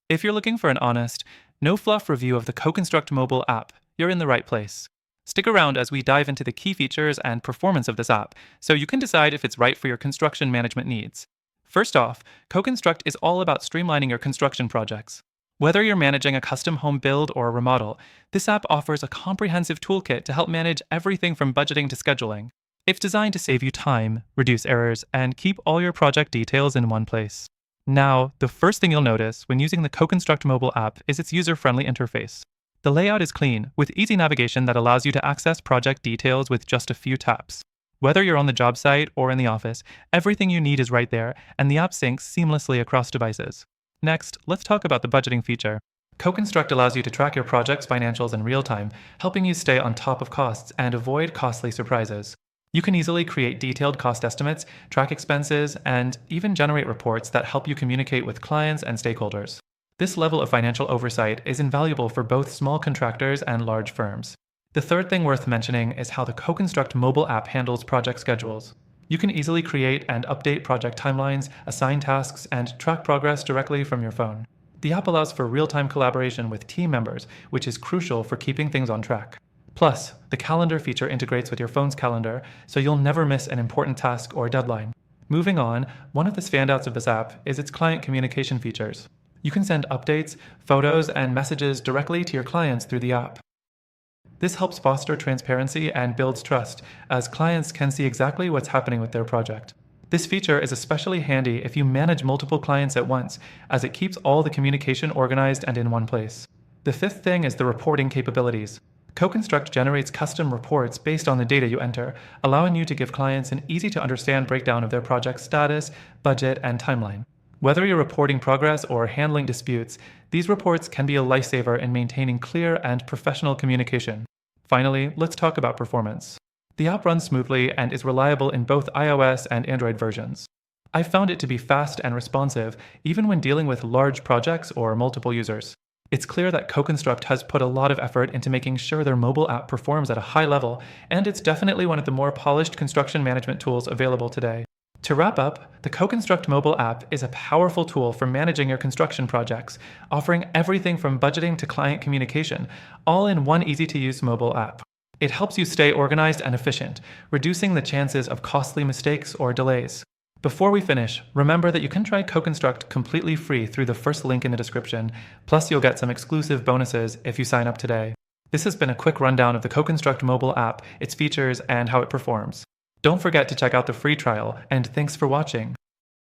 If you're looking for an honest, no-fluff review of the CoConstruct mobile app, you're in the right place. Stick around as we dive into the key features and performance of this app, so you can decide if it's right for your construction management needs. First off, CoConstruct is all about streamlining your construction projects. Whether you're managing a custom home build or a remodel, this app offers a comprehensive toolkit to help manage everything from budgeting to scheduling. It's designed to save you time, reduce errors, and keep all your project details in one place. Now, the first thing you'll notice when using the CoConstruct mobile app is its user-friendly interface. The layout is clean, with easy navigation that allows you to access project details with just a few taps. Whether you're on the job site or in the office, everything you need is right there, and the app syncs seamlessly across devices. Next, let's talk about the budgeting feature. CoConstruct allows you to track your project's financials in real time, helping you stay on top of costs and avoid costly surprises. You can easily create detailed cost estimates, track expenses, and even generate reports that help you communicate with clients and stakeholders. This level of financial oversight is invaluable for both small contractors and large firms. The third thing worth mentioning is how the CoConstruct mobile app handles project schedules. You can easily create and update project timelines, assign tasks, and track progress directly from your phone. The app allows for real-time collaboration with team members, which is crucial for keeping things on track. Plus, the calendar feature integrates with your phone's calendar, so you'll never miss an important task or deadline. Moving on, one of the standouts of this app is its client communication features. You can send updates, photos, and messages directly to your clients through the app. This helps foster transparency and builds trust, as clients can see exactly what's happening with their project. This feature is especially handy if you manage multiple clients at once, as it keeps all the communication organized and in one place. The fifth thing is the reporting capabilities. CoConstruct generates custom reports based on the data you enter, allowing you to give clients an easy-to-understand breakdown of their project's status, budget, and timeline. Whether you're reporting progress or handling disputes, these reports can be a lifesaver in maintaining clear and professional communication. Finally, let's talk about performance. The app runs smoothly and is reliable in both iOS and Android versions. I've found it to be fast and responsive, even when dealing with large projects or multiple users. It's clear that CoConstruct has put a lot of effort into making sure their mobile app performs at a high level, and it's definitely one of the more polished construction management tools available today. To wrap up, the CoConstruct mobile app is a powerful tool for managing your construction projects, offering everything from budgeting to client communication, all in one easy-to-use mobile app. It helps you stay organized and efficient, reducing the chances of costly mistakes or delays. Before we finish, remember that you can try CoConstruct completely free through the first link in the description, plus you'll get some exclusive bonuses if you sign up today. This has been a quick rundown of the CoConstruct mobile app, its features, and how it performs. Don't forget to check out the free trial, and thanks for watching.